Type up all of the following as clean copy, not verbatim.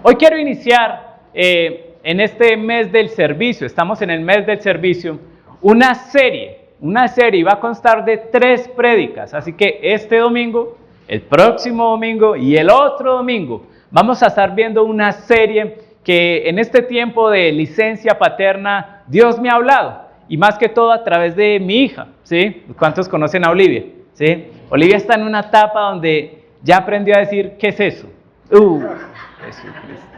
Hoy quiero iniciar en este mes del servicio, estamos en el mes del servicio, una serie, y va a constar de 3 prédicas, así que este domingo, el próximo domingo y el otro domingo, vamos a estar viendo una serie que en este tiempo de licencia paterna, Dios me ha hablado, y más que todo a través de mi hija, ¿sí? ¿Cuántos conocen a Olivia? ¿Sí? Olivia está en una etapa donde ya aprendió a decir, ¿qué es eso?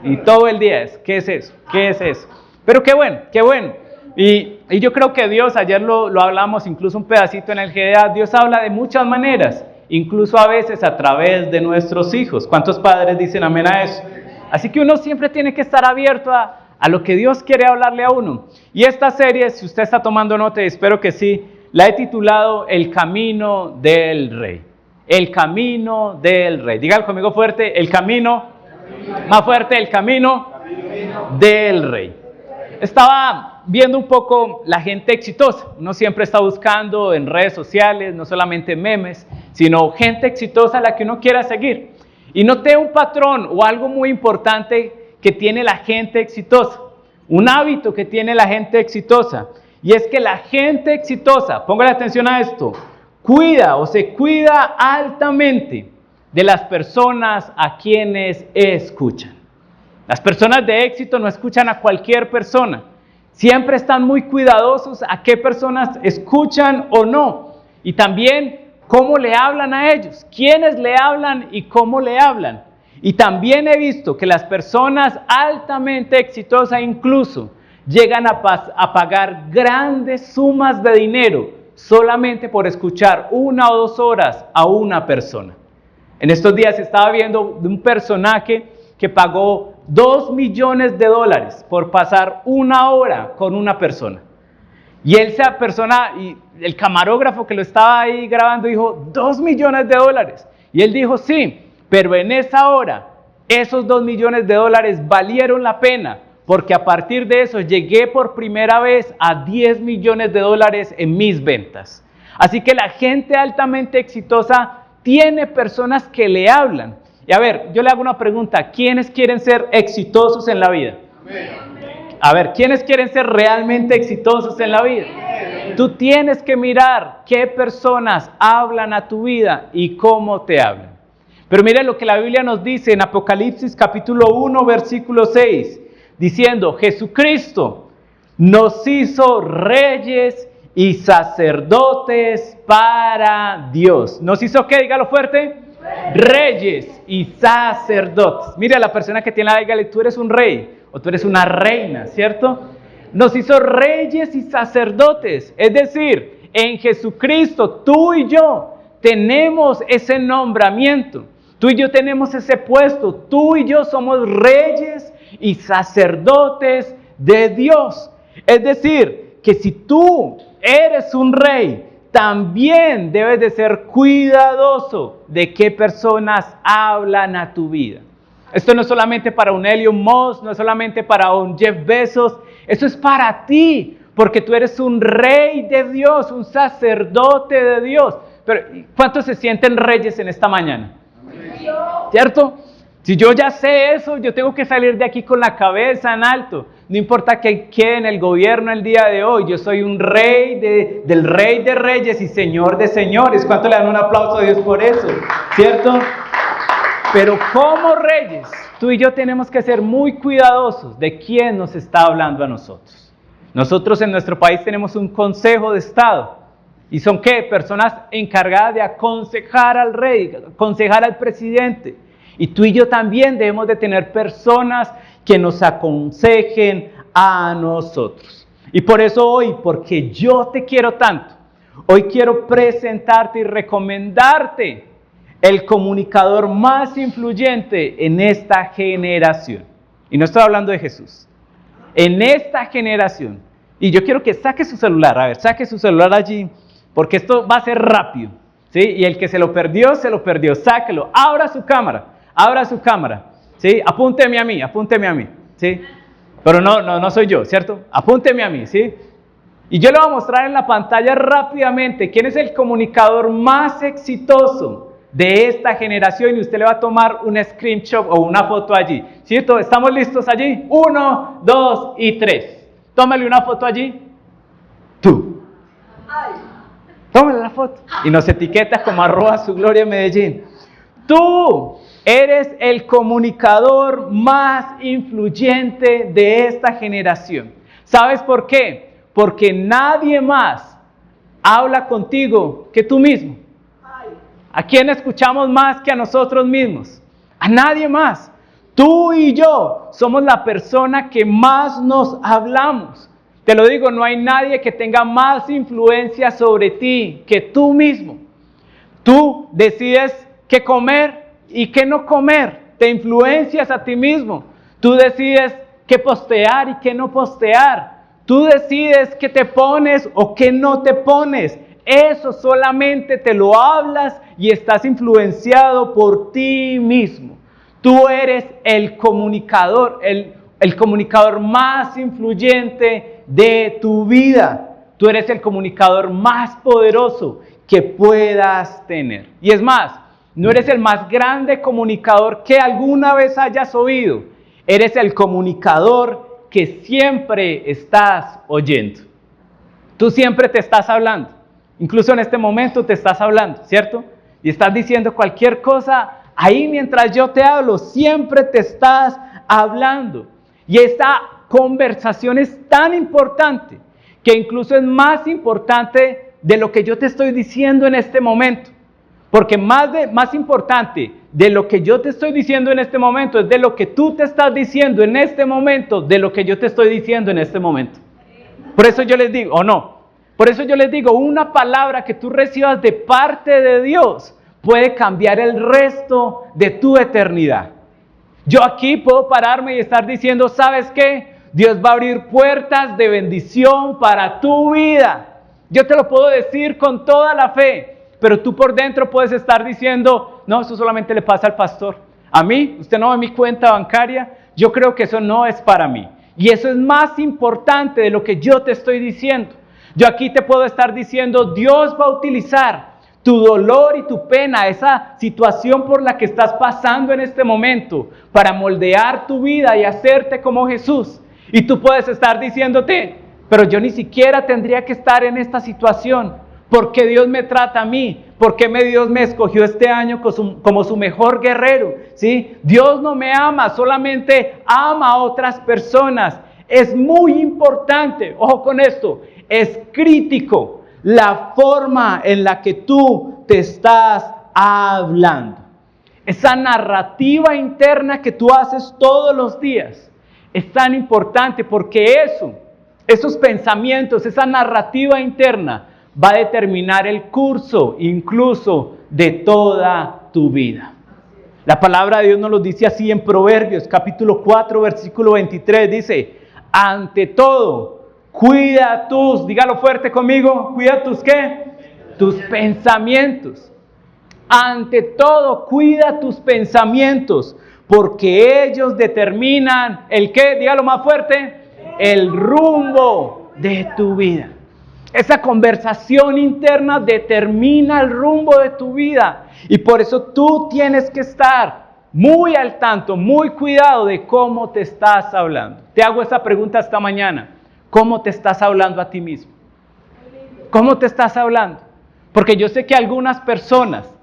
Y todo el día es, ¿qué es eso? ¿Qué es eso? Pero qué bueno, qué bueno. Y yo creo que Dios, ayer lo hablamos incluso un pedacito en el GDA, Dios habla de muchas maneras, incluso a veces a través de nuestros hijos. ¿Cuántos padres dicen amén a eso? Así que uno siempre tiene que estar abierto a lo que Dios quiere hablarle a uno. Y esta serie, si usted está tomando nota, y espero que sí, la he titulado El Camino del Rey. El Camino del Rey. Dígalo conmigo fuerte, el camino. Más fuerte, el camino del Rey. Estaba viendo un poco la gente exitosa. Uno siempre está buscando en redes sociales, no solamente memes, sino gente exitosa a la que uno quiera seguir. Y noté un patrón o algo muy importante que tiene la gente exitosa. Un hábito que tiene la gente exitosa. Y es que la gente exitosa, póngale atención a esto, cuida o se cuida altamente de las personas a quienes escuchan. Las personas de éxito no escuchan a cualquier persona. Siempre están muy cuidadosos a qué personas escuchan o no. Y también cómo le hablan a ellos, quiénes le hablan y cómo le hablan. Y también he visto que las personas altamente exitosas incluso llegan a pagar grandes sumas de dinero solamente por escuchar 1 o 2 horas a una persona. En estos días estaba viendo de un personaje que pagó $2 millones por pasar 1 hora con una persona. Y esa persona, y el camarógrafo que lo estaba ahí grabando dijo, $2 millones. Y él dijo, sí, pero en esa hora, esos $2 millones valieron la pena, porque a partir de eso llegué por primera vez a $10 millones en mis ventas. Así que la gente altamente exitosa tiene personas que le hablan. Y a ver, yo le hago una pregunta, ¿quiénes quieren ser exitosos en la vida? A ver, ¿quiénes quieren ser realmente exitosos en la vida? Tú tienes que mirar qué personas hablan a tu vida y cómo te hablan. Pero mire lo que la Biblia nos dice en Apocalipsis capítulo 1, versículo 6, diciendo, Jesucristo nos hizo reyes y sacerdotes para Dios. ¿Nos hizo qué? Dígalo fuerte. Reyes y sacerdotes. Mire a la persona que tiene la dígale, tú eres un rey o tú eres una reina, ¿cierto? Nos hizo reyes y sacerdotes. Es decir, en Jesucristo tú y yo tenemos ese nombramiento. Tú y yo tenemos ese puesto. Tú y yo somos reyes y sacerdotes de Dios. Es decir, que si tú eres un rey, también debes de ser cuidadoso de qué personas hablan a tu vida. Esto no es solamente para un Elon Musk, no es solamente para un Jeff Bezos, esto es para ti, porque tú eres un rey de Dios, un sacerdote de Dios. Pero ¿cuántos se sienten reyes en esta mañana? ¿Cierto? Si yo ya sé eso, yo tengo que salir de aquí con la cabeza en alto. No importa que quede en el gobierno el día de hoy, yo soy un rey del rey de reyes y señor de señores. ¿Cuánto le dan un aplauso a Dios por eso? ¿Cierto? Pero como reyes, tú y yo tenemos que ser muy cuidadosos de quién nos está hablando a nosotros. Nosotros en nuestro país tenemos un consejo de Estado. ¿Y son qué? Personas encargadas de aconsejar al rey, aconsejar al presidente. Y tú y yo también debemos de tener personas que nos aconsejen a nosotros. Y por eso hoy, porque yo te quiero tanto, hoy quiero presentarte y recomendarte el comunicador más influyente en esta generación. Y no estoy hablando de Jesús. En esta generación. Y yo quiero que saque su celular. A ver, saque su celular allí, porque esto va a ser rápido, ¿sí? Y el que se lo perdió, sáquelo. Abra su cámara, ¿sí? Apúnteme a mí, ¿sí? Pero no soy yo, ¿cierto? Apúnteme a mí, ¿sí? Y yo le voy a mostrar en la pantalla rápidamente quién es el comunicador más exitoso de esta generación y usted le va a tomar un screenshot o una foto allí. ¿Cierto? ¿Estamos listos allí? 1, 2 y 3. Tómale una foto allí. Tú. Tómale la foto. Y nos etiqueta como @SuGloriaMedellín. Tú eres el comunicador más influyente de esta generación. ¿Sabes por qué? Porque nadie más habla contigo que tú mismo. ¿A quién escuchamos más que a nosotros mismos? A nadie más. Tú y yo somos la persona que más nos hablamos. Te lo digo, no hay nadie que tenga más influencia sobre ti que tú mismo. Tú decides qué comer y qué no comer. Te influencias a ti mismo. Tú decides qué postear y qué no postear. Tú decides qué te pones o qué no te pones. Eso solamente te lo hablas y estás influenciado por ti mismo. Tú eres el comunicador, el comunicador más influyente de tu vida. Tú eres el comunicador más poderoso que puedas tener. Y es más, no eres el más grande comunicador que alguna vez hayas oído. Eres el comunicador que siempre estás oyendo. Tú siempre te estás hablando. Incluso en este momento te estás hablando, ¿cierto? Y estás diciendo cualquier cosa. Ahí mientras yo te hablo, siempre te estás hablando. Y esta conversación es tan importante que incluso es más importante de lo que yo te estoy diciendo en este momento. Porque más importante de lo que yo te estoy diciendo en este momento es de lo que tú te estás diciendo en este momento, de lo que yo te estoy diciendo en este momento. Por eso yo les digo, o no, por eso yo les digo, una palabra que tú recibas de parte de Dios puede cambiar el resto de tu eternidad. Yo aquí puedo pararme y estar diciendo, ¿sabes qué? Dios va a abrir puertas de bendición para tu vida. Yo te lo puedo decir con toda la fe, pero tú por dentro puedes estar diciendo, no, eso solamente le pasa al pastor. A mí, usted no ve mi cuenta bancaria, yo creo que eso no es para mí. Y eso es más importante de lo que yo te estoy diciendo. Yo aquí te puedo estar diciendo, Dios va a utilizar tu dolor y tu pena, esa situación por la que estás pasando en este momento, para moldear tu vida y hacerte como Jesús. Y tú puedes estar diciéndote, pero yo ni siquiera tendría que estar en esta situación. ¿Por qué Dios me trata a mí? ¿Por qué Dios me escogió este año como su mejor guerrero? ¿Sí? Dios no me ama, solamente ama a otras personas. Es muy importante, ojo con esto, es crítico la forma en la que tú te estás hablando. Esa narrativa interna que tú haces todos los días es tan importante porque esos pensamientos, esa narrativa interna va a determinar el curso incluso de toda tu vida. La palabra de Dios nos lo dice así en Proverbios, capítulo 4, versículo 23, dice, ante todo, cuida dígalo fuerte conmigo, cuida ¿qué? Tus pensamientos. Ante todo, cuida tus pensamientos, porque ellos determinan el ¿qué? Dígalo más fuerte, el rumbo de tu vida. Esa conversación interna determina el rumbo de tu vida. Y por eso tú tienes que estar muy al tanto, muy cuidado de cómo te estás hablando. Te hago esa pregunta esta mañana. ¿Cómo te estás hablando a ti mismo? ¿Cómo te estás hablando? Porque yo sé que algunas personas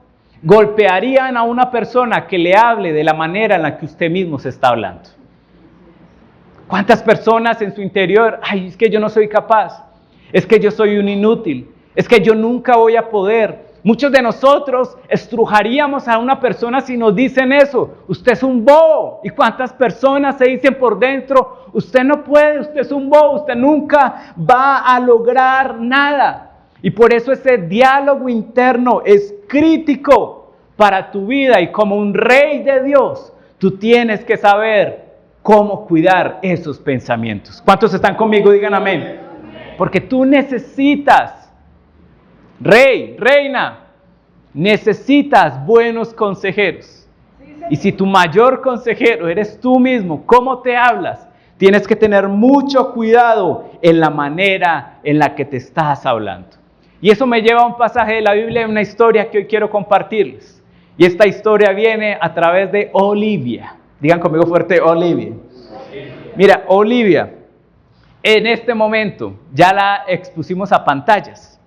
golpearían a una persona que le hable de la manera en la que usted mismo se está hablando. ¿Cuántas personas en su interior? Ay, es que yo no soy capaz. Es que yo soy un inútil, es que yo nunca voy a poder. Muchos de nosotros estrujaríamos a una persona si nos dicen eso, usted es un bobo. ¿Y cuántas personas se dicen por dentro, usted no puede, usted es un bobo, usted nunca va a lograr nada? Y por eso ese diálogo interno es crítico para tu vida y como un rey de Dios, tú tienes que saber cómo cuidar esos pensamientos. ¿Cuántos están conmigo? Digan amén. Porque tú necesitas, rey, reina, necesitas buenos consejeros. Y si tu mayor consejero eres tú mismo, ¿cómo te hablas? Tienes que tener mucho cuidado en la manera en la que te estás hablando. Y eso me lleva a un pasaje de la Biblia, una historia que hoy quiero compartirles. Y esta historia viene a través de Olivia. Digan conmigo fuerte, Olivia. Mira, Olivia, en este momento ya la expusimos a pantallas.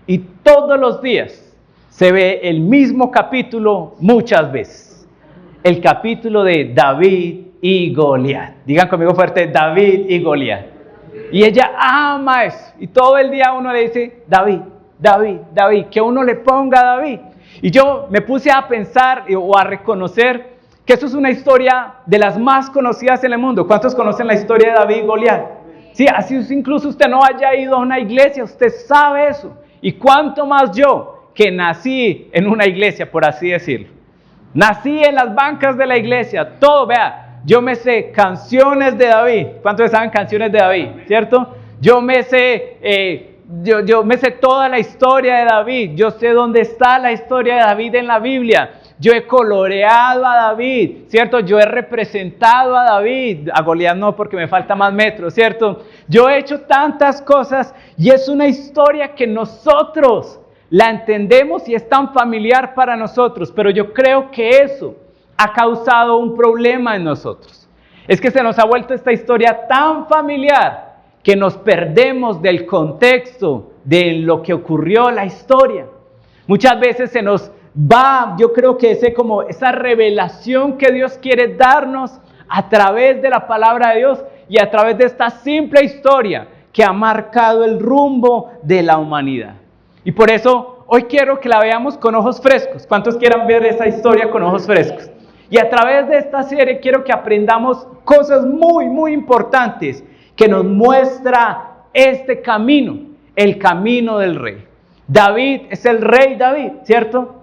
Y todos los días se ve el mismo capítulo muchas veces. El capítulo de David y Goliat. Digan conmigo fuerte, David y Goliat. Y ella ama eso. Y todo el día uno le dice, David, David, David. Que uno le ponga David. Y yo me puse a pensar o a reconocer que eso es una historia de las más conocidas en el mundo. ¿Cuántos conocen la historia de David y Goliat? Sí, así incluso usted no haya ido a una iglesia, usted sabe eso. Y cuánto más yo, que nací en una iglesia, por así decirlo. Nací en las bancas de la iglesia, todo, vea, yo me sé canciones de David. ¿Cuántos saben canciones de David? ¿Cierto? Yo me sé, yo me sé toda la historia de David. Yo sé dónde está la historia de David en la Biblia. Yo he coloreado a David, ¿cierto? Yo he representado a David, a Goliat no porque me falta más metros, ¿cierto? Yo he hecho tantas cosas y es una historia que nosotros la entendemos y es tan familiar para nosotros, pero yo creo que eso ha causado un problema en nosotros. Es que se nos ha vuelto esta historia tan familiar que nos perdemos del contexto de lo que ocurrió la historia. Muchas veces se nos va, yo creo que esa revelación que Dios quiere darnos a través de la palabra de Dios y a través de esta simple historia que ha marcado el rumbo de la humanidad. Y por eso hoy quiero que la veamos con ojos frescos. ¿Cuántos quieran ver esa historia con ojos frescos? Y a través de esta serie quiero que aprendamos cosas muy, muy importantes que nos muestra este camino, el camino del rey. David es el rey David, ¿cierto?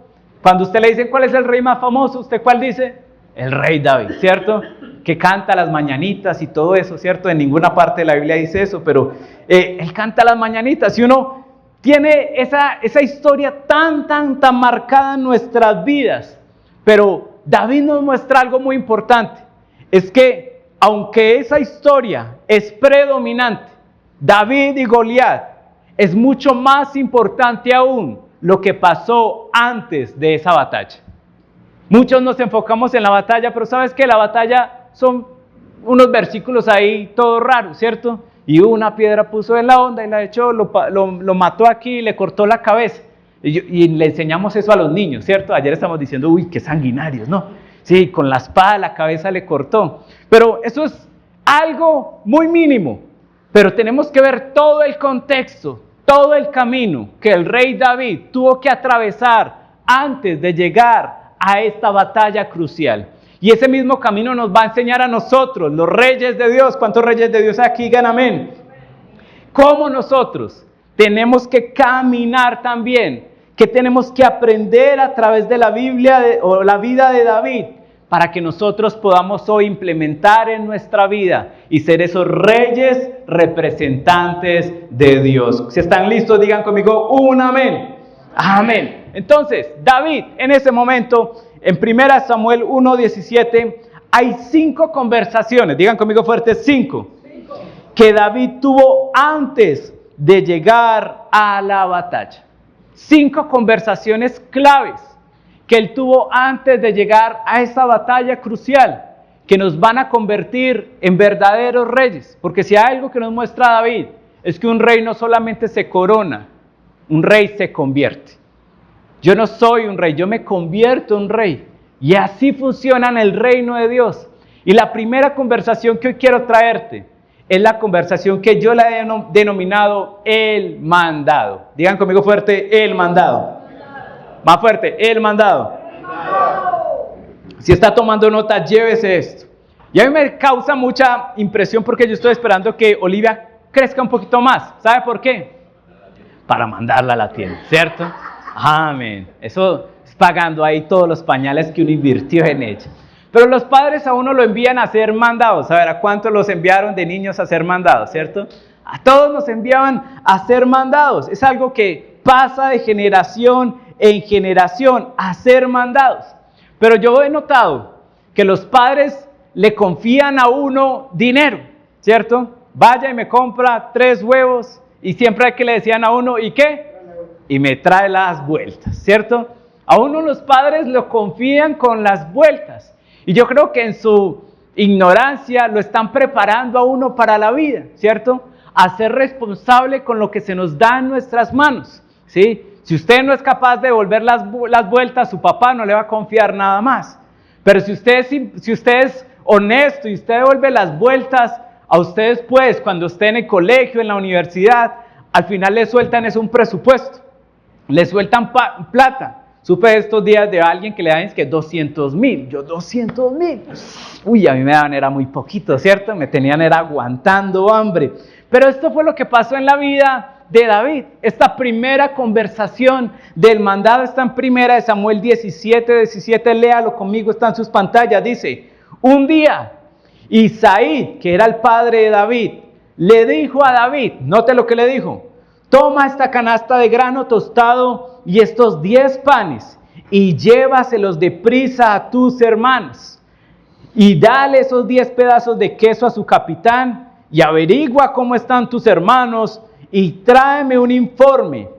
Cuando usted le dice cuál es el rey más famoso, ¿usted cuál dice? El rey David, ¿cierto? Que canta las mañanitas y todo eso, ¿cierto? En ninguna parte de la Biblia dice eso, pero él canta las mañanitas y uno tiene esa historia tan marcada en nuestras vidas. Pero David nos muestra algo muy importante. Es que aunque esa historia es predominante, David y Goliat, es mucho más importante aún lo que pasó antes de esa batalla. Muchos nos enfocamos en la batalla, pero ¿sabes qué? La batalla son unos versículos ahí todos raros, ¿cierto? Y una piedra puso en la onda y la echó, lo mató aquí y le cortó la cabeza. Y le enseñamos eso a los niños, ¿cierto? Ayer estamos diciendo, uy, qué sanguinarios, ¿no? Sí, con la espada la cabeza le cortó. Pero eso es algo muy mínimo. Pero tenemos que ver todo el contexto, todo el camino que el rey David tuvo que atravesar antes de llegar a esta batalla crucial. Y ese mismo camino nos va a enseñar a nosotros, los reyes de Dios. ¿Cuántos reyes de Dios aquí digan amén? Cómo nosotros tenemos que caminar también, que tenemos que aprender a través de la Biblia o la vida de David, para que nosotros podamos hoy implementar en nuestra vida y ser esos reyes representantes de Dios. Si están listos, digan conmigo un amén. Amén. Entonces, David, en ese momento, en 1 Samuel 1:17, hay 5 conversaciones, digan conmigo fuerte, 5, que David tuvo antes de llegar a la batalla. 5 conversaciones claves que él tuvo antes de llegar a esa batalla crucial, que nos van a convertir en verdaderos reyes. Porque si hay algo que nos muestra David, es que un rey no solamente se corona, un rey se convierte. Yo no soy un rey, yo me convierto en un rey. Y así funciona en el reino de Dios. Y la primera conversación que hoy quiero traerte es la conversación que yo la he denominado el mandado. Digan conmigo fuerte, el mandado. Más fuerte, el mandado. Si está tomando nota, llévese esto. Y a mí me causa mucha impresión porque yo estoy esperando que Olivia crezca un poquito más. ¿Sabe por qué? Para mandarla a la tienda, ¿cierto? Amén. Eso es pagando ahí todos los pañales que uno invirtió en ella. Pero los padres a uno lo envían a hacer mandados. A ver, ¿a cuántos los enviaron de niños a hacer mandados, cierto? A todos nos enviaban a hacer mandados. Es algo que pasa de generación en generación, a ser mandados. Pero yo he notado que los padres le confían a uno dinero, ¿cierto? Vaya y me compra 3 huevos y siempre hay que le decían a uno, ¿y qué? Y me trae las vueltas, ¿cierto? A uno los padres lo confían con las vueltas. Y yo creo que en su ignorancia lo están preparando a uno para la vida, ¿cierto? A ser responsable con lo que se nos da en nuestras manos, ¿sí? Si usted no es capaz de devolver las vueltas, su papá no le va a confiar nada más. Pero si usted es honesto y usted devuelve las vueltas, a ustedes pues, cuando esté en el colegio, en la universidad, al final le sueltan un presupuesto, le sueltan plata. Supe estos días de alguien que le dan que 200,000, yo 200,000, uy, a mí me daban era muy poquito, ¿cierto? Me tenían era aguantando hambre. Pero esto fue lo que pasó en la vida de David. Esta primera conversación del mandado está en 1 Samuel 17, léalo conmigo, está en sus pantallas, dice: un día Isaí, que era el padre de David, le dijo a David, note lo que le dijo: toma esta canasta de grano tostado y estos 10 panes y llévaselos deprisa a tus hermanos y dale esos 10 pedazos de queso a su capitán y averigua cómo están tus hermanos y tráeme un informe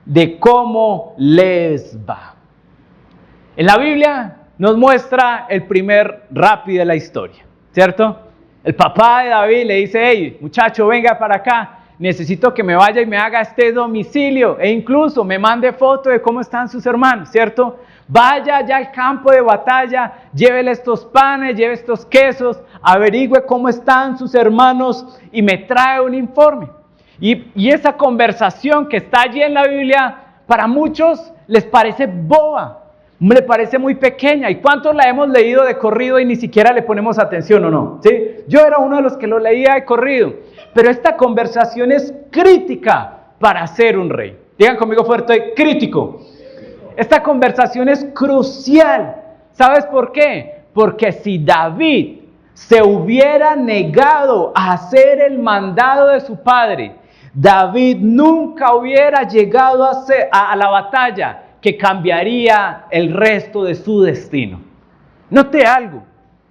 de cómo les va. En la Biblia nos muestra el primer rapi de la historia, ¿cierto? El papá de David le dice: hey, muchacho, venga para acá, necesito que me vaya y me haga este domicilio e incluso me mande foto de cómo están sus hermanos, ¿cierto? Vaya ya al campo de batalla, llévele estos panes, lleve estos quesos, averigüe cómo están sus hermanos y me trae un informe. Y esa conversación que está allí en la Biblia, para muchos les parece boba, le parece muy pequeña. ¿Y cuántos la hemos leído de corrido y ni siquiera le ponemos atención o no? ¿Sí? Yo era uno de los que lo leía de corrido. Pero esta conversación es crítica para ser un rey. Digan conmigo fuerte: crítico. Esta conversación es crucial. ¿Sabes por qué? Porque si David se hubiera negado a hacer el mandado de su padre, David nunca hubiera llegado a la batalla que cambiaría el resto de su destino. Note algo.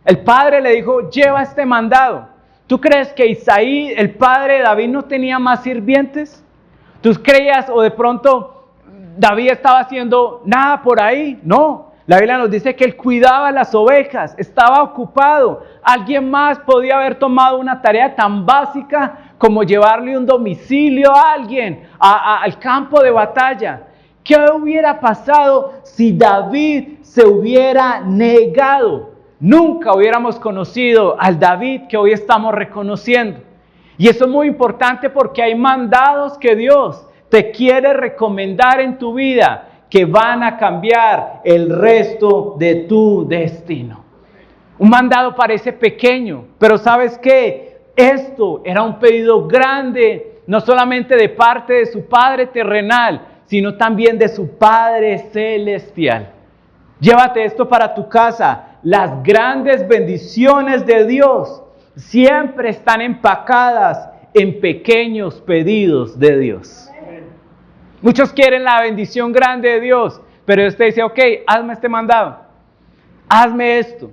El padre le dijo: lleva este mandado. ¿Tú crees que Isaí, el padre de David, no tenía más sirvientes? ¿Tú creías o de pronto David estaba haciendo nada por ahí? No, la Biblia nos dice que él cuidaba las ovejas, estaba ocupado. Alguien más podía haber tomado una tarea tan básica como llevarle un domicilio a alguien al campo de batalla. ¿Qué hubiera pasado si David se hubiera negado? Nunca hubiéramos conocido al David que hoy estamos reconociendo. Y eso es muy importante porque hay mandados que Dios te quiere recomendar en tu vida que van a cambiar el resto de tu destino. Un mandado parece pequeño, pero ¿sabes qué? Esto era un pedido grande, no solamente de parte de su Padre terrenal, sino también de su Padre celestial. Llévate esto para tu casa. Las grandes bendiciones de Dios siempre están empacadas en pequeños pedidos de Dios. Muchos quieren la bendición grande de Dios, pero usted dice: ok, hazme este mandado, hazme esto,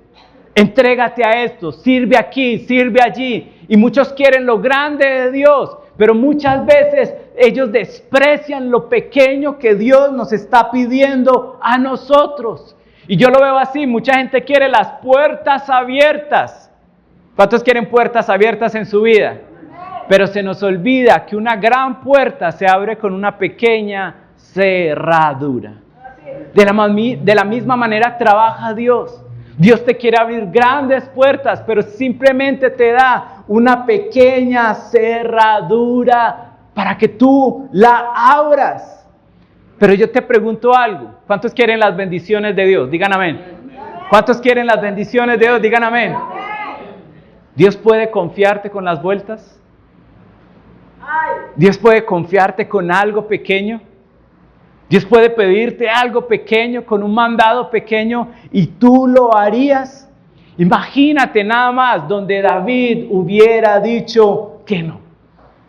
entrégate a esto, sirve aquí, sirve allí. Y muchos quieren lo grande de Dios, pero muchas veces ellos desprecian lo pequeño que Dios nos está pidiendo a nosotros. Y yo lo veo así: mucha gente quiere las puertas abiertas. ¿Cuántos quieren puertas abiertas en su vida? Pero se nos olvida que una gran puerta se abre con una pequeña cerradura. De la misma manera trabaja Dios. Dios te quiere abrir grandes puertas, pero simplemente te da una pequeña cerradura para que tú la abras. Pero yo te pregunto algo: ¿cuántos quieren las bendiciones de Dios? Digan amén. ¿Cuántos quieren las bendiciones de Dios? Digan amén. ¿Dios puede confiarte con las vueltas? ¿Dios puede confiarte con algo pequeño? ¿Dios puede pedirte algo pequeño con un mandado pequeño y tú lo harías? Imagínate nada más donde David hubiera dicho que no.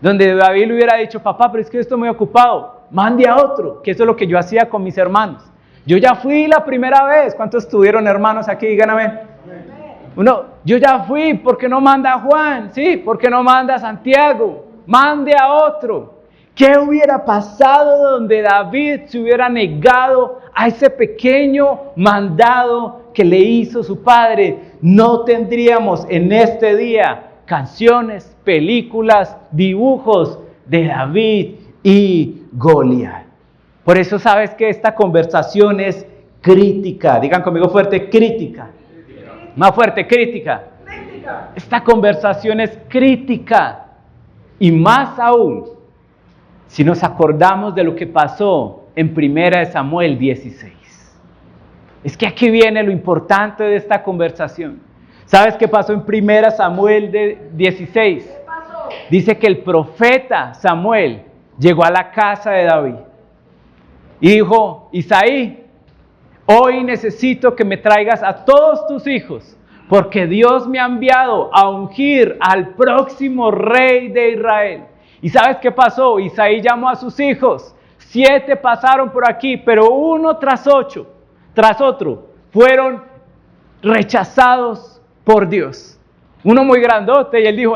Donde David le hubiera dicho: papá, pero es que estoy muy ocupado, mande a otro, que eso es lo que yo hacía con mis hermanos. Yo ya fui la primera vez. ¿Cuántos tuvieron hermanos aquí? Digan amén. Yo ya fui, ¿por qué no manda a Juan? Sí, ¿por qué no manda a Santiago? Mande a otro. ¿Qué hubiera pasado donde David se hubiera negado a ese pequeño mandado que le hizo su padre? No tendríamos en este día canciones, películas, dibujos de David y Goliat. Por eso sabes que esta conversación es crítica. Digan conmigo fuerte, crítica. Más fuerte, crítica. Esta conversación es crítica. Y más aún, si nos acordamos de lo que pasó en 1 Samuel 16. Es que aquí viene lo importante de esta conversación. ¿Sabes qué pasó en 1 Samuel 16? Dice que el profeta Samuel llegó a la casa de David y dijo: Isaí, hoy necesito que me traigas a todos tus hijos, porque Dios me ha enviado a ungir al próximo rey de Israel. ¿Y sabes qué pasó? Isaí llamó a sus hijos. 7 pasaron por aquí, pero uno tras otro, fueron rechazados por Dios. Uno muy grandote, y él dijo: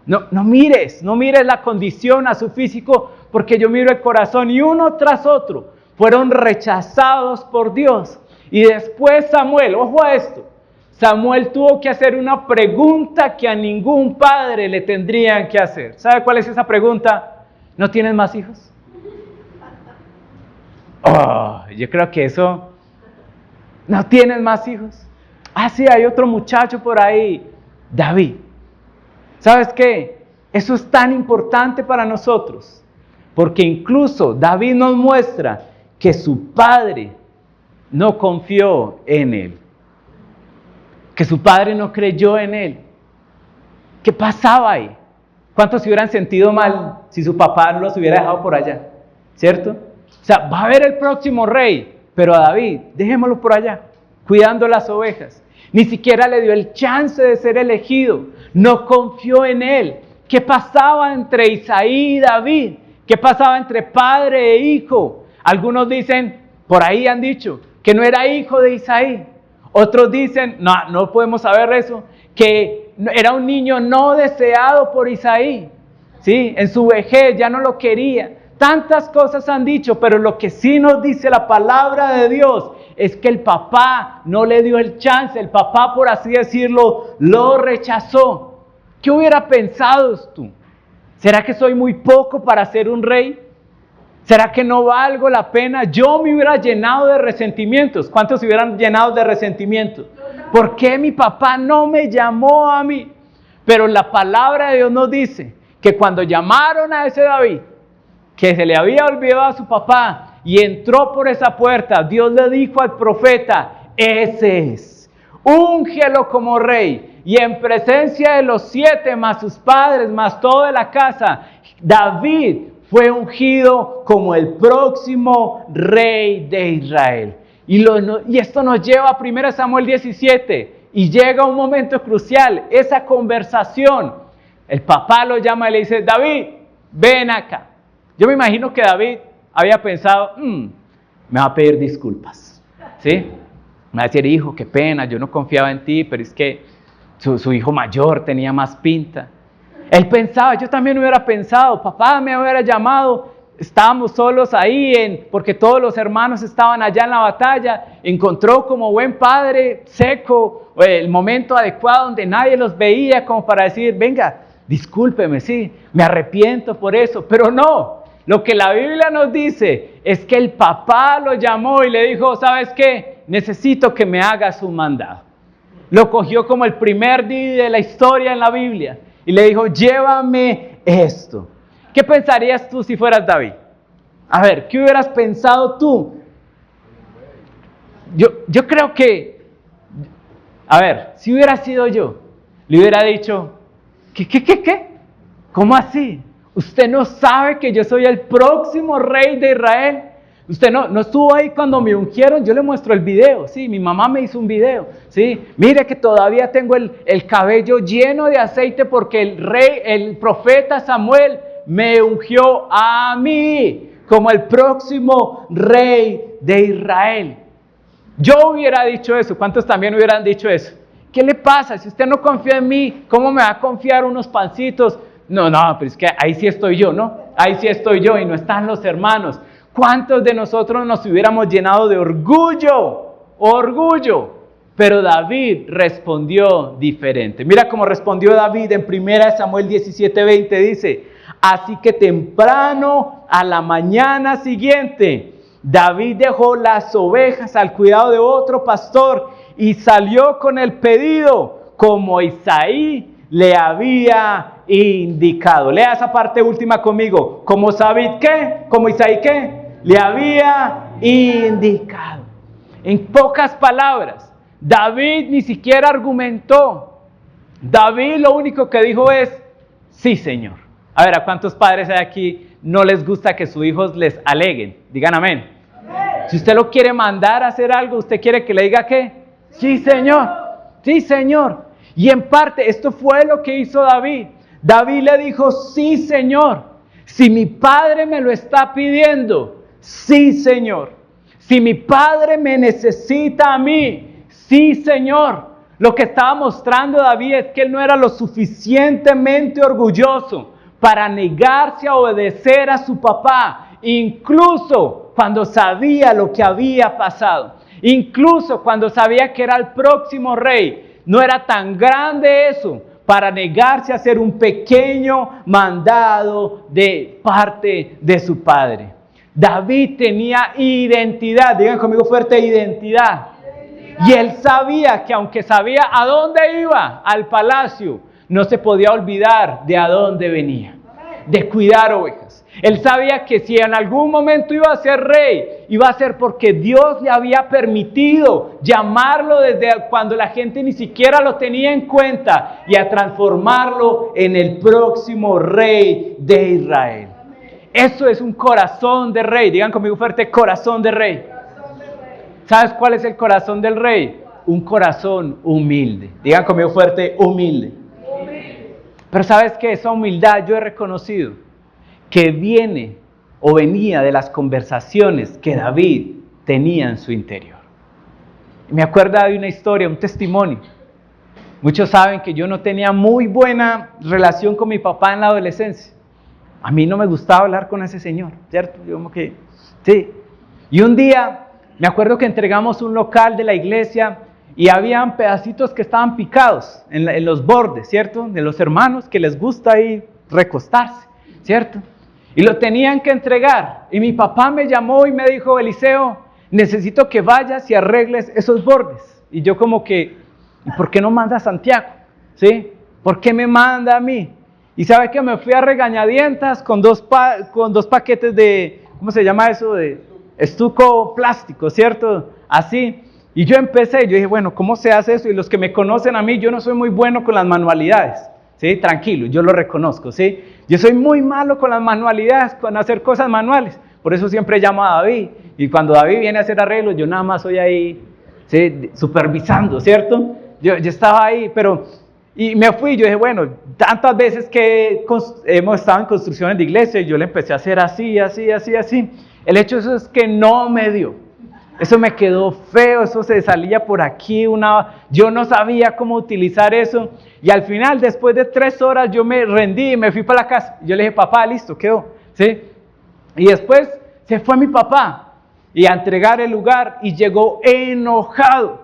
no mires la condición a su físico, porque yo miro el corazón. Y uno tras otro fueron rechazados por Dios. Y después Samuel, ojo a esto, Samuel tuvo que hacer una pregunta que a ningún padre le tendrían que hacer. ¿Sabe cuál es esa pregunta? ¿No tienes más hijos? Yo creo que eso, ¿no tienes más hijos? Sí, hay otro muchacho por ahí, David. ¿Sabes qué? Eso es tan importante para nosotros, porque incluso David nos muestra que su padre no confió en él, que su padre no creyó en él. ¿Qué pasaba ahí? ¿Cuántos se hubieran sentido mal si su papá los hubiera dejado por allá? ¿Cierto? O sea, va a haber el próximo rey, pero a David, dejémoslo por allá, cuidando las ovejas. Ni siquiera le dio el chance de ser elegido, no confió en él. ¿Qué pasaba entre Isaí y David? ¿Qué pasaba entre padre e hijo? Algunos dicen, por ahí han dicho, que no era hijo de Isaí. Otros dicen, no podemos saber eso, que era un niño no deseado por Isaí. ¿Sí? En su vejez ya no lo quería. Tantas cosas han dicho, pero lo que sí nos dice la palabra de Dios es que el papá no le dio el chance. El papá, por así decirlo, lo rechazó. ¿Qué hubiera pensado tú? ¿Será que soy muy poco para ser un rey? ¿Será que no valgo la pena? Yo me hubiera llenado de resentimientos. ¿Cuántos se hubieran llenado de resentimientos? ¿Por qué mi papá no me llamó a mí? Pero la palabra de Dios nos dice que cuando llamaron a ese David, que se le había olvidado a su papá y entró por esa puerta, Dios le dijo al profeta: ese es, úngelo como rey. Y en presencia de los 7 más sus padres, más toda la casa, David fue ungido como el próximo rey de Israel. Y esto nos lleva a 1 Samuel 17. Y llega un momento crucial, esa conversación. El papá lo llama y le dice: David, ven acá. Yo me imagino que David había pensado, me va a pedir disculpas, ¿sí? Me va a decir: hijo, qué pena, yo no confiaba en ti, pero es que su hijo mayor tenía más pinta. Él pensaba, yo también hubiera pensado, papá me hubiera llamado, estábamos solos ahí, porque todos los hermanos estaban allá en la batalla, encontró como buen padre seco el momento adecuado donde nadie los veía como para decir: venga, discúlpeme, sí, me arrepiento por eso. Pero no, lo que la Biblia nos dice es que el papá lo llamó y le dijo: ¿sabes qué? Necesito que me hagas un mandado. Lo cogió como el primer día de la historia en la Biblia y le dijo: llévame esto. ¿Qué pensarías tú si fueras David? A ver, ¿qué hubieras pensado tú? Yo creo que, a ver, si hubiera sido yo, le hubiera dicho: ¿Qué? ¿Cómo así? ¿Usted no sabe que yo soy el próximo rey de Israel? Usted no estuvo ahí cuando me ungieron. Yo le muestro el video, sí, mi mamá me hizo un video, sí. Mire que todavía tengo el cabello lleno de aceite porque el profeta Samuel me ungió a mí como el próximo rey de Israel. Yo hubiera dicho eso. ¿Cuántos también hubieran dicho eso? ¿Qué le pasa? Si usted no confía en mí, ¿cómo me va a confiar unos pancitos? No, pero es que ahí sí estoy yo, ¿no? Ahí sí estoy yo y no están los hermanos. ¿Cuántos de nosotros nos hubiéramos llenado de orgullo? Orgullo. Pero David respondió diferente. Mira cómo respondió David en 1 Samuel 17:20. Dice, así que temprano a la mañana siguiente, David dejó las ovejas al cuidado de otro pastor y salió con el pedido, como Isaí le había indicado. Lea esa parte última conmigo. ¿Como David qué? ¿Como Isaí qué? Le había indicado. En pocas palabras, David ni siquiera argumentó. David lo único que dijo es, sí, Señor. A ver, ¿a cuántos padres hay aquí no les gusta que sus hijos les aleguen? Digan amén. Si usted lo quiere mandar a hacer algo, ¿usted quiere que le diga qué? Sí, Señor. Sí, Señor. Y en parte, esto fue lo que hizo David. David le dijo, sí, Señor. Si mi padre me lo está pidiendo, sí, Señor. Si mi padre me necesita a mí, sí, Señor. Lo que estaba mostrando David es que él no era lo suficientemente orgulloso para negarse a obedecer a su papá, incluso cuando sabía lo que había pasado, incluso cuando sabía que era el próximo rey. No era tan grande eso para negarse a hacer un pequeño mandado de parte de su padre. David tenía identidad, digan conmigo fuerte, identidad. Y él sabía que aunque sabía a dónde iba, al palacio, no se podía olvidar de a dónde venía, de cuidar ovejas. Él sabía que si en algún momento iba a ser rey, iba a ser porque Dios le había permitido llamarlo desde cuando la gente ni siquiera lo tenía en cuenta y a transformarlo en el próximo rey de Israel. Eso es un corazón de rey. Digan conmigo fuerte, corazón de rey. ¿Sabes cuál es el corazón del rey? Un corazón humilde. Digan conmigo fuerte, humilde. Pero ¿sabes qué? Esa humildad yo he reconocido que viene o venía de las conversaciones que David tenía en su interior. Me acuerdo de una historia, un testimonio. Muchos saben que yo no tenía muy buena relación con mi papá en la adolescencia. A mí no me gustaba hablar con ese señor, ¿cierto? Yo como que, sí. Y un día, me acuerdo que entregamos un local de la iglesia y habían pedacitos que estaban picados en los bordes, ¿cierto? De los hermanos que les gusta ahí recostarse, ¿cierto? Y lo tenían que entregar. Y mi papá me llamó y me dijo, Eliseo, necesito que vayas y arregles esos bordes. Y yo como que, ¿y por qué no manda a Santiago? ¿Sí? ¿Por qué me manda a mí? Y sabe que me fui a regañadientas con dos paquetes de, ¿cómo se llama eso? De estuco plástico, ¿cierto? Así. Y yo dije, bueno, ¿cómo se hace eso? Y los que me conocen a mí, yo no soy muy bueno con las manualidades, ¿sí? Tranquilo, yo lo reconozco, ¿sí? Yo soy muy malo con las manualidades, con hacer cosas manuales. Por eso siempre llamo a David. Y cuando David viene a hacer arreglos, yo nada más soy ahí, ¿sí? Supervisando, ¿cierto? Yo estaba ahí, y me fui, yo dije, bueno, tantas veces que hemos estado en construcciones de iglesia y yo le empecé a hacer así. El hecho de eso es que no me dio. Eso me quedó feo, eso se salía por aquí, yo no sabía cómo utilizar eso. Y al final, después de 3 horas, yo me rendí y me fui para la casa. Yo le dije, papá, listo, quedó, ¿sí? Y después se fue mi papá y a entregar el lugar y llegó enojado.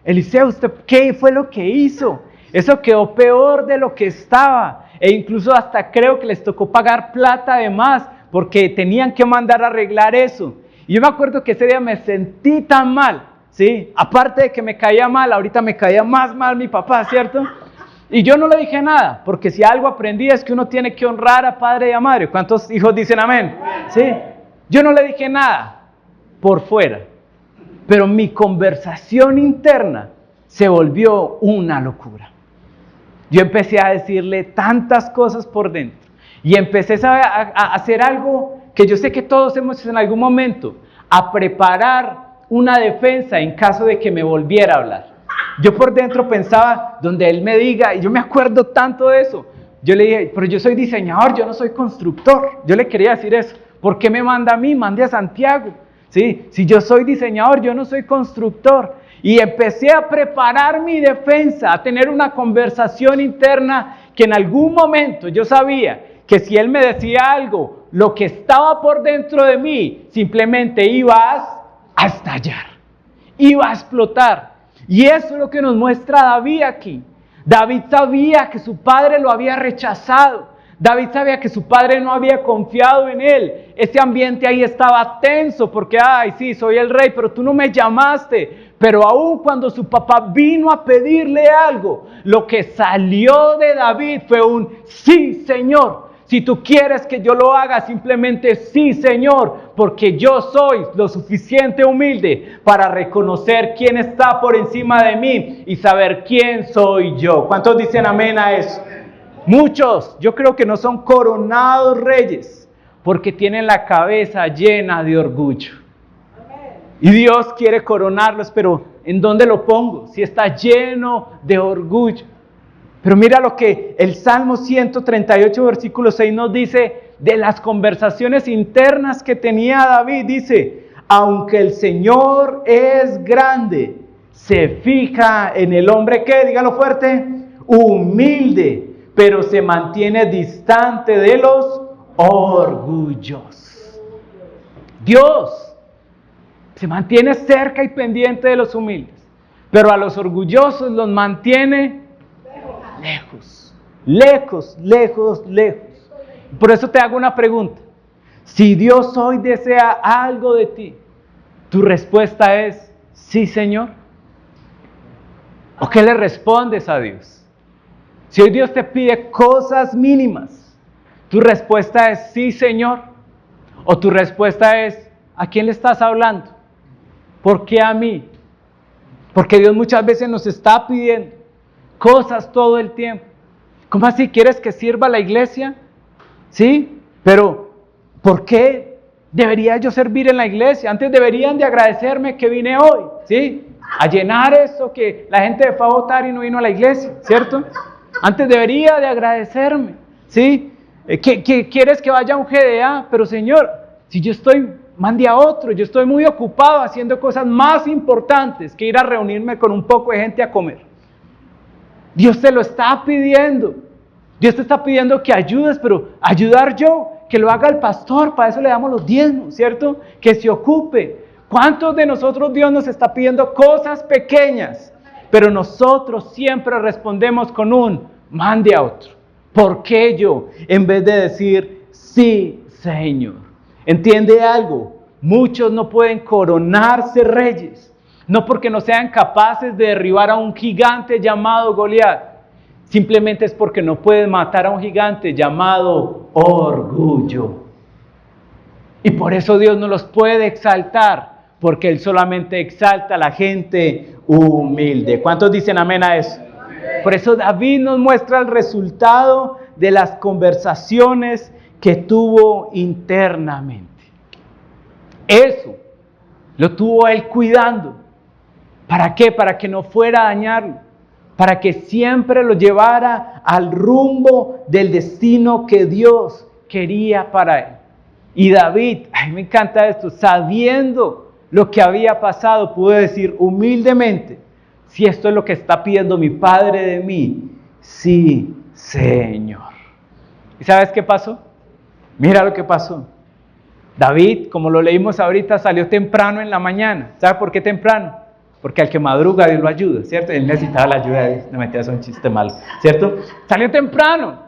Eliseo, ¿usted qué fue lo que hizo? Eso quedó peor de lo que estaba. E incluso hasta creo que les tocó pagar plata de más porque tenían que mandar a arreglar eso. Y yo me acuerdo que ese día me sentí tan mal, ¿sí? Aparte de que me caía mal, ahorita me caía más mal mi papá, ¿cierto? Y yo no le dije nada, porque si algo aprendí es que uno tiene que honrar a padre y a madre. ¿Cuántos hijos dicen amén? ¿Sí? Yo no le dije nada por fuera. Pero mi conversación interna se volvió una locura. Yo empecé a decirle tantas cosas por dentro. Y empecé a hacer algo que yo sé que todos hemos hecho en algún momento. A preparar una defensa en caso de que me volviera a hablar. Yo por dentro pensaba, donde él me diga, y yo me acuerdo tanto de eso. Yo le dije, pero yo soy diseñador, yo no soy constructor. Yo le quería decir eso. ¿Por qué me manda a mí? Mande a Santiago. ¿Sí? Si yo soy diseñador, yo no soy constructor. Y empecé a preparar mi defensa, a tener una conversación interna que en algún momento yo sabía que si Él me decía algo, lo que estaba por dentro de mí simplemente iba a estallar, iba a explotar. Y eso es lo que nos muestra David aquí. David sabía que su padre lo había rechazado. David sabía que su padre no había confiado en él. Ese ambiente ahí estaba tenso porque, ay, sí, soy el rey, pero tú no me llamaste. Pero aún cuando su papá vino a pedirle algo, lo que salió de David fue un sí, Señor. Si tú quieres que yo lo haga, simplemente sí, Señor, porque yo soy lo suficiente humilde para reconocer quién está por encima de mí y saber quién soy yo. ¿Cuántos dicen amén a eso? Muchos, yo creo que no son coronados reyes porque tienen la cabeza llena de orgullo. Y Dios quiere coronarlos, pero ¿en dónde lo pongo? Si está lleno de orgullo. Pero mira lo que el Salmo 138, versículo 6 nos dice de las conversaciones internas que tenía David. Dice, aunque el Señor es grande, se fija en el hombre que, dígalo fuerte, humilde, pero se mantiene distante de los orgullosos. Dios se mantiene cerca y pendiente de los humildes, pero a los orgullosos los mantiene lejos, lejos, lejos, lejos. Por eso te hago una pregunta. Si Dios hoy desea algo de ti, tu respuesta es sí, Señor. ¿O qué le respondes a Dios? Si hoy Dios te pide cosas mínimas, tu respuesta es sí, Señor. O tu respuesta es ¿a quién le estás hablando? ¿Por qué a mí? Porque Dios muchas veces nos está pidiendo cosas todo el tiempo. ¿Cómo así? ¿Quieres que sirva a la iglesia? Sí, pero ¿por qué debería yo servir en la iglesia? Antes deberían de agradecerme que vine hoy, ¿sí? A llenar eso que la gente fue a votar y no vino a la iglesia, ¿cierto? Antes debería de agradecerme, ¿sí? ¿Quieres que vaya a un GDA? Pero Señor, si yo mande a otro, yo estoy muy ocupado haciendo cosas más importantes que ir a reunirme con un poco de gente a comer. Dios te lo está pidiendo. Dios te está pidiendo que ayudes, pero ayudar yo, que lo haga el pastor, para eso le damos los diezmos, ¿cierto? Que se ocupe. ¿Cuántos de nosotros Dios nos está pidiendo cosas pequeñas? Pero nosotros siempre respondemos con un mande a otro. ¿Por qué yo? En vez de decir sí, Señor. ¿Entiende algo? Muchos no pueden coronarse reyes. No porque no sean capaces de derribar a un gigante llamado Goliat. Simplemente es porque no pueden matar a un gigante llamado orgullo. Y por eso Dios no los puede exaltar. Porque Él solamente exalta a la gente humilde. ¿Cuántos dicen amén a eso? Por eso David nos muestra el resultado de las conversaciones que tuvo internamente. Eso lo tuvo Él cuidando. ¿Para qué? Para que no fuera a dañarlo, para que siempre lo llevara al rumbo del destino que Dios quería para él. Y David, me encanta esto, sabiendo lo que había pasado, pudo decir humildemente, si esto es lo que está pidiendo mi Padre de mí, sí, Señor. ¿Y sabes qué pasó? Mira lo que pasó. David, como lo leímos ahorita, salió temprano en la mañana. ¿Sabe por qué temprano? Porque al que madruga Dios lo ayuda, ¿cierto? Él necesitaba la ayuda de Dios, no metías un chiste malo, ¿cierto? Salió temprano.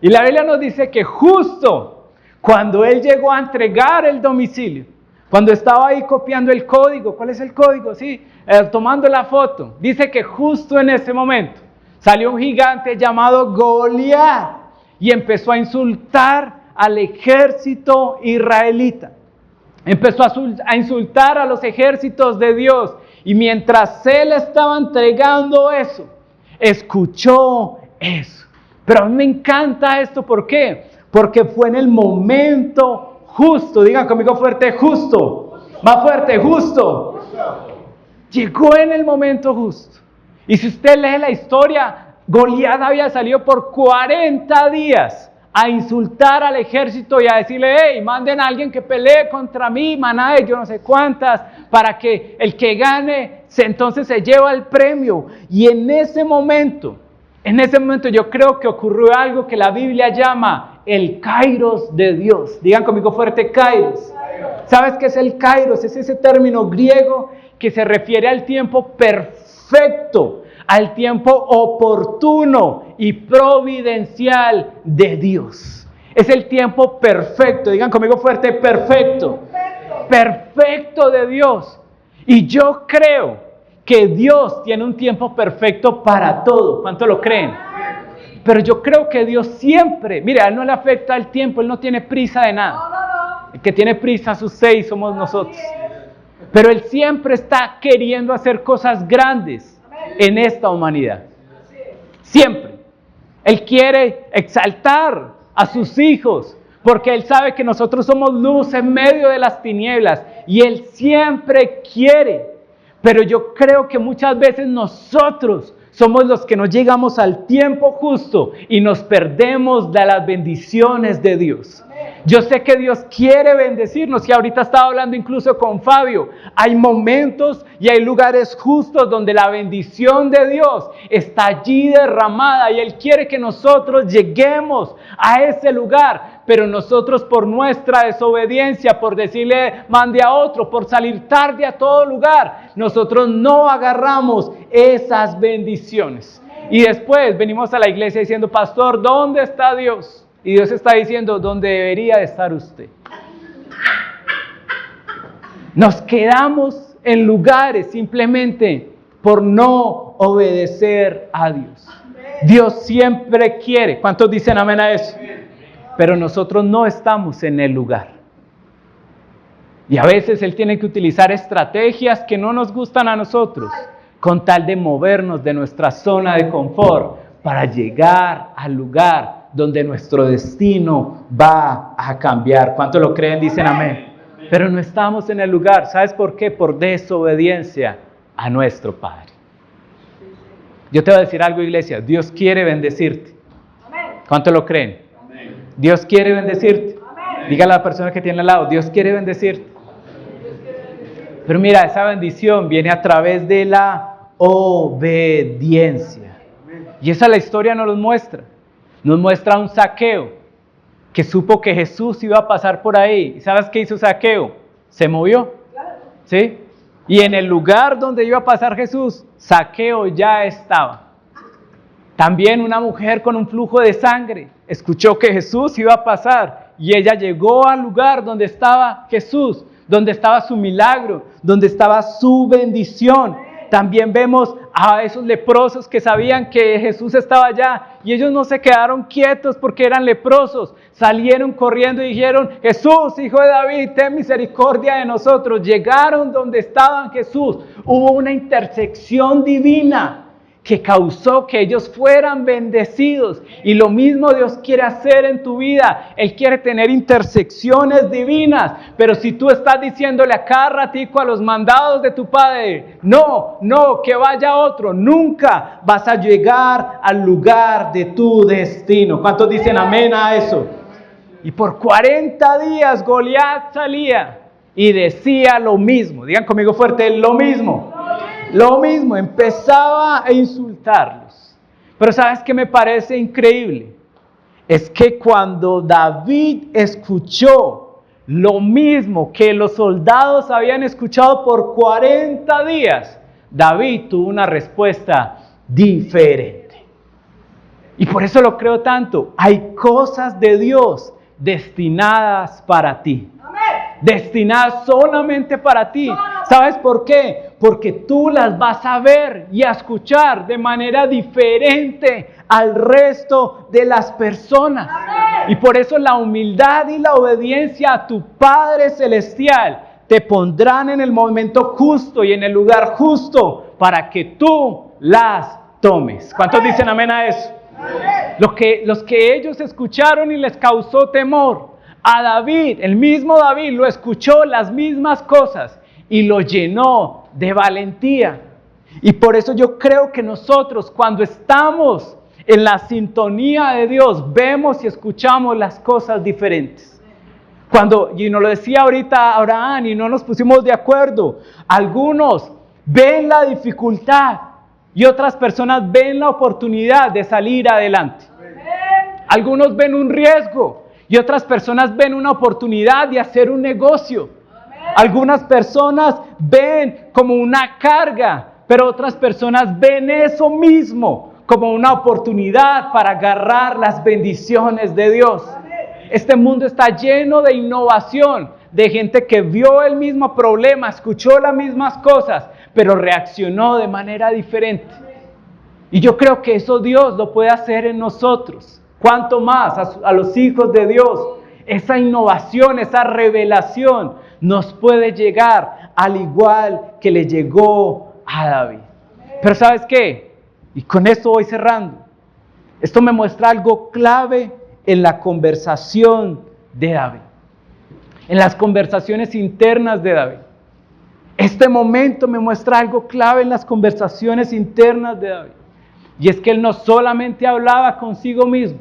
Y la Biblia nos dice que justo cuando él llegó a entregar el domicilio, cuando estaba ahí copiando el código, ¿cuál es el código? Sí, tomando la foto. Dice que justo en ese momento salió un gigante llamado Goliat y empezó a insultar al ejército israelita. Empezó a insultar a los ejércitos de Dios. Y mientras él estaba entregando eso, escuchó eso. Pero a mí me encanta esto, ¿por qué? Porque fue en el momento justo. Digan conmigo fuerte, justo. Más fuerte, justo. Llegó en el momento justo. Y si usted lee la historia, Goliat había salido por 40 días a insultar al ejército y a decirle, hey, manden a alguien que pelee contra mí, maná de yo no sé cuántas, para que el que gane entonces se lleva el premio. Y en ese momento, En ese momento yo creo que ocurrió algo que la Biblia llama el kairos de Dios. Digan conmigo fuerte, kairos. ¿Sabes qué es el kairos? Es ese término griego que se refiere al tiempo perfecto, al tiempo oportuno y providencial de Dios. Es el tiempo perfecto. Digan conmigo fuerte, perfecto. Perfecto de Dios. Y yo creo que Dios tiene un tiempo perfecto para todo. ¿Cuánto lo creen? Pero yo creo que Dios siempre, mire, a Él no le afecta el tiempo, Él no tiene prisa de nada. El que tiene prisa a sus 6 somos nosotros. Pero Él siempre está queriendo hacer cosas grandes en esta humanidad. Siempre. Él quiere exaltar a sus hijos, porque Él sabe que nosotros somos luz en medio de las tinieblas. Y Él siempre quiere. Pero yo creo que muchas veces nosotros somos los que no llegamos al tiempo justo y nos perdemos de las bendiciones de Dios. Yo sé que Dios quiere bendecirnos y ahorita estaba hablando incluso con Fabio. Hay momentos y hay lugares justos donde la bendición de Dios está allí derramada y Él quiere que nosotros lleguemos a ese lugar. Pero nosotros por nuestra desobediencia, por decirle mande a otro, por salir tarde a todo lugar, nosotros no agarramos esas bendiciones. Y después venimos a la iglesia diciendo, pastor, ¿dónde está Dios? Y Dios está diciendo, ¿dónde debería de estar usted? Nos quedamos en lugares simplemente por no obedecer a Dios. Dios siempre quiere. ¿Cuántos dicen amén a eso? Pero nosotros no estamos en el lugar. Y a veces Él tiene que utilizar estrategias que no nos gustan a nosotros, con tal de movernos de nuestra zona de confort para llegar al lugar donde nuestro destino va a cambiar. ¿Cuántos lo creen? Dicen amén. Pero no estamos en el lugar. ¿Sabes por qué? Por desobediencia a nuestro Padre. Yo te voy a decir algo, iglesia. Dios quiere bendecirte. ¿Cuántos lo creen? Dios quiere bendecirte. Dígale a la persona que tiene al lado, Dios quiere bendecirte. Pero mira, esa bendición viene a través de la obediencia. Y esa la historia nos lo muestra. Nos muestra un Zaqueo que supo que Jesús iba a pasar por ahí. ¿Y sabes qué hizo Zaqueo? Se movió. ¿Sí? Y en el lugar donde iba a pasar Jesús, Zaqueo ya estaba. También una mujer con un flujo de sangre escuchó que Jesús iba a pasar y ella llegó al lugar donde estaba Jesús, donde estaba su milagro, donde estaba su bendición. También vemos a esos leprosos que sabían que Jesús estaba allá y ellos no se quedaron quietos porque eran leprosos. Salieron corriendo y dijeron, Jesús, hijo de David, ten misericordia de nosotros. Llegaron donde estaba Jesús. Hubo una intersección divina que causó que ellos fueran bendecidos. Y lo mismo Dios quiere hacer en tu vida. Él quiere tener intersecciones divinas. Pero si tú estás diciéndole a cada ratico a los mandados de tu Padre, no, que vaya otro, nunca vas a llegar al lugar de tu destino. ¿Cuántos dicen amén a eso? Y por 40 días Goliat salía y decía lo mismo. Digan conmigo fuerte, lo mismo. Lo mismo, empezaba a insultarlos. Pero ¿sabes qué me parece increíble? Es que cuando David escuchó lo mismo que los soldados habían escuchado por 40 días, David tuvo una respuesta diferente. Y por eso lo creo tanto. Hay cosas de Dios destinadas para ti. Destinadas solamente para ti. ¿Sabes por qué? Porque tú las vas a ver y a escuchar de manera diferente al resto de las personas. Y por eso la humildad y la obediencia a tu Padre Celestial te pondrán en el momento justo y en el lugar justo para que tú las tomes. ¿Cuántos dicen amén a eso? Los que ellos escucharon y les causó temor. A David, el mismo David lo escuchó las mismas cosas y lo llenó de valentía. Y por eso yo creo que nosotros cuando estamos en la sintonía de Dios, vemos y escuchamos las cosas diferentes. Y nos lo decía ahorita Abraham y no nos pusimos de acuerdo. Algunos ven la dificultad y otras personas ven la oportunidad de salir adelante. Algunos ven un riesgo y otras personas ven una oportunidad de hacer un negocio. Algunas personas ven como una carga, pero otras personas ven eso mismo como una oportunidad para agarrar las bendiciones de Dios. Este mundo está lleno de innovación, de gente que vio el mismo problema, escuchó las mismas cosas, pero reaccionó de manera diferente. Y yo creo que eso Dios lo puede hacer en nosotros. ¿Cuánto más a los hijos de Dios? Esa innovación, esa revelación nos puede llegar al igual que le llegó a David. Pero ¿sabes qué? Y con esto voy cerrando. Esto me muestra algo clave en la conversación de David. En las conversaciones internas de David. Este momento me muestra algo clave en las conversaciones internas de David. Y es que él no solamente hablaba consigo mismo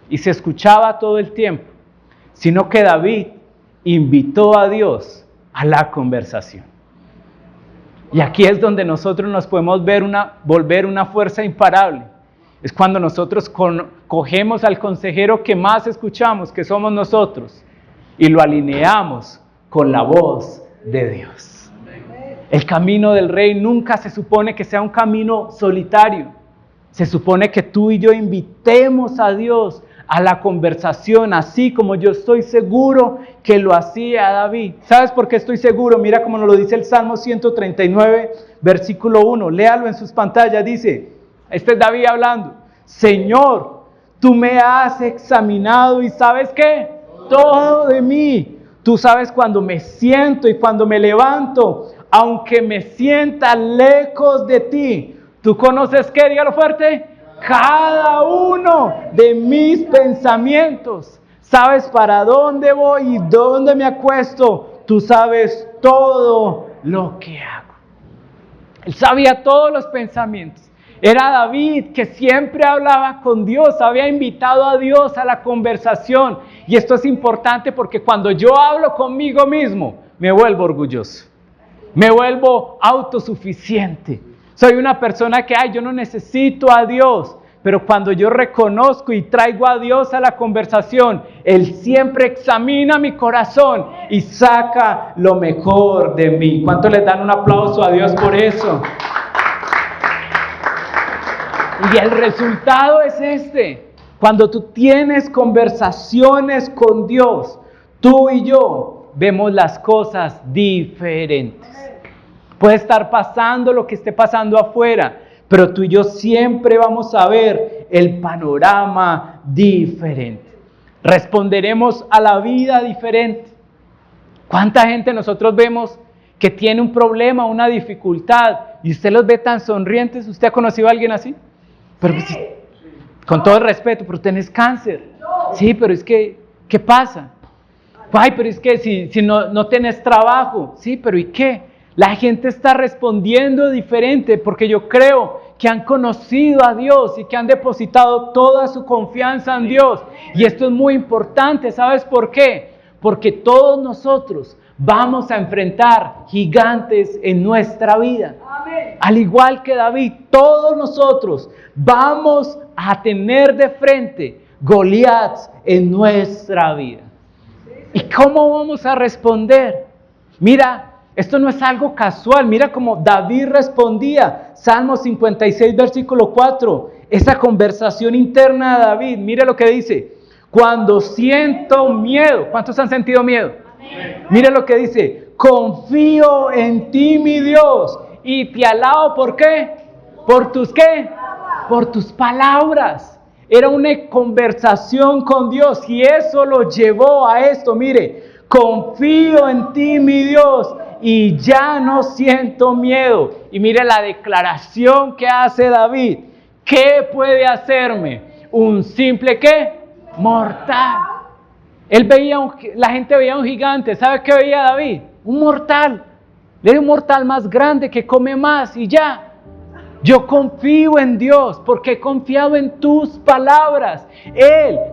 y se escuchaba todo el tiempo, sino que David invitó a Dios a la conversación. Y aquí es donde nosotros nos podemos volver una fuerza imparable. Es cuando nosotros cogemos al consejero que más escuchamos, que somos nosotros, y lo alineamos con la voz de Dios. El camino del rey nunca se supone que sea un camino solitario. Se supone que tú y yo invitemos a Dios a la conversación, así como yo estoy seguro que lo hacía David. ¿Sabes por qué estoy seguro? Mira cómo nos lo dice el Salmo 139, versículo 1. Léalo en sus pantallas. Dice, este es David hablando. Señor, tú me has examinado y ¿sabes qué? Todo de mí. Tú sabes cuando me siento y cuando me levanto, aunque me sienta lejos de ti. ¿Tú conoces qué? Dígalo fuerte. Cada uno de mis pensamientos. Sabes para dónde voy y dónde me acuesto. Tú sabes todo lo que hago. Él sabía todos los pensamientos. Era David que siempre hablaba con Dios, había invitado a Dios a la conversación. Y esto es importante porque cuando yo hablo conmigo mismo, me vuelvo orgulloso. Me vuelvo autosuficiente. Soy una persona que, yo no necesito a Dios. Pero cuando yo reconozco y traigo a Dios a la conversación, Él siempre examina mi corazón y saca lo mejor de mí. ¿Cuánto le dan un aplauso a Dios por eso? Y el resultado es este. Cuando tú tienes conversaciones con Dios, tú y yo vemos las cosas diferentes. Puede estar pasando lo que esté pasando afuera, pero tú y yo siempre vamos a ver el panorama diferente. Responderemos a la vida diferente. ¿Cuánta gente nosotros vemos que tiene un problema, una dificultad, y usted los ve tan sonrientes? ¿Usted ha conocido a alguien así? Pero sí, con todo el respeto, pero tenés cáncer. Sí, pero es que, ¿qué pasa? Pero es que si no tenés trabajo. Sí, pero ¿y qué? La gente está respondiendo diferente porque yo creo que han conocido a Dios y que han depositado toda su confianza en Dios. Y esto es muy importante, ¿sabes por qué? Porque todos nosotros vamos a enfrentar gigantes en nuestra vida. Amén. Al igual que David, todos nosotros vamos a tener de frente Goliaths en nuestra vida. ¿Y cómo vamos a responder? Mira, esto no es algo casual. Mira cómo David respondía. Salmo 56, versículo 4. Esa conversación interna de David. Mira lo que dice. Cuando siento miedo. ¿Cuántos han sentido miedo? Amén. Mira lo que dice. Confío en ti, mi Dios. Y te alabo, ¿por qué? ¿Por tus qué? Por tus palabras. Era una conversación con Dios. Y eso lo llevó a esto. Mire. Confío en ti, mi Dios. Y ya no siento miedo. Y mire la declaración que hace David. ¿Qué puede hacerme? Un simple ¿qué? Mortal. La gente veía un gigante. ¿Sabe qué veía David? Un mortal. Era un mortal más grande que come más y ya. Yo confío en Dios porque he confiado en tus palabras.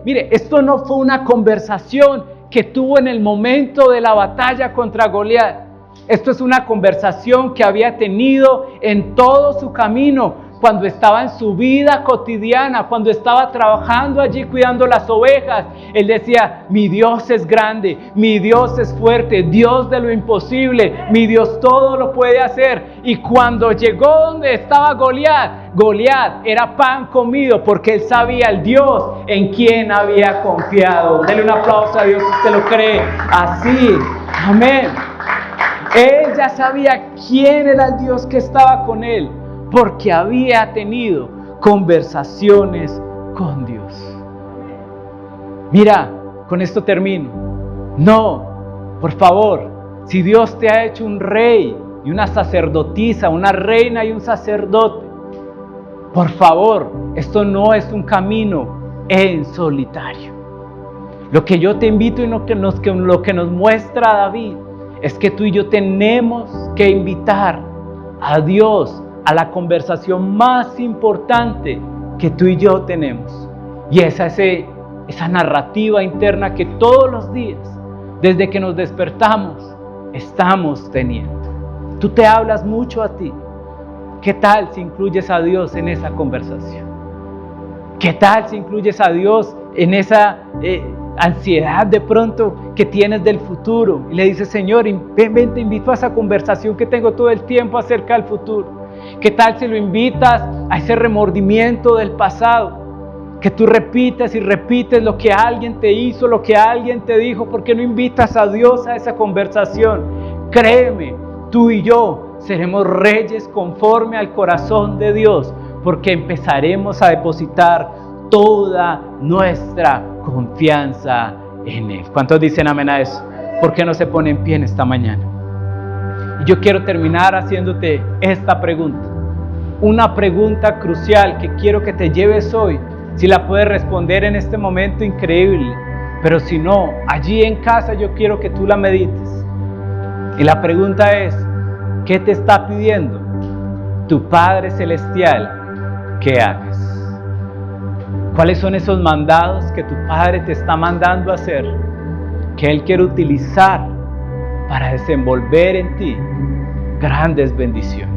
Mire, esto no fue una conversación que tuvo en el momento de la batalla contra Goliat. Esto es una conversación que había tenido en todo su camino, cuando estaba en su vida cotidiana, cuando estaba trabajando allí cuidando las ovejas. Él decía: mi Dios es grande, mi Dios es fuerte, Dios de lo imposible, mi Dios todo lo puede hacer. Y cuando llegó donde estaba Goliat, Goliat era pan comido, porque él sabía el Dios en quien había confiado. Dele un aplauso a Dios si usted lo cree así. Amén. Él ya sabía quién era el Dios que estaba con él, porque había tenido conversaciones con Dios. Mira, con esto termino. No, por favor, si Dios te ha hecho un rey y una sacerdotisa, una reina y un sacerdote, por favor, esto no es un camino en solitario. Lo que yo te invito y lo que nos muestra David es que tú y yo tenemos que invitar a Dios a la conversación más importante que tú y yo tenemos. Y esa narrativa interna que todos los días, desde que nos despertamos, estamos teniendo. Tú te hablas mucho a ti. ¿Qué tal si incluyes a Dios en esa conversación? ¿Qué tal si incluyes a Dios en esa ansiedad de pronto que tienes del futuro? Y le dices: Señor, ven, te invito a esa conversación que tengo todo el tiempo acerca del futuro. ¿Qué tal si lo invitas a ese remordimiento del pasado? Que tú repites y repites lo que alguien te hizo, lo que alguien te dijo. ¿Por qué no invitas a Dios a esa conversación? Créeme, tú y yo seremos reyes conforme al corazón de Dios, porque empezaremos a depositar toda nuestra confianza en Él. ¿Cuántos dicen amén a eso? ¿Por qué no se pone en pie en esta mañana? Y yo quiero terminar haciéndote esta pregunta. Una pregunta crucial que quiero que te lleves hoy. Si la puedes responder en este momento, increíble. Pero si no, allí en casa yo quiero que tú la medites. Y la pregunta es: ¿qué te está pidiendo tu Padre Celestial que hagas? ¿Cuáles son esos mandados que tu Padre te está mandando a hacer, que Él quiere utilizar para desenvolver en ti grandes bendiciones?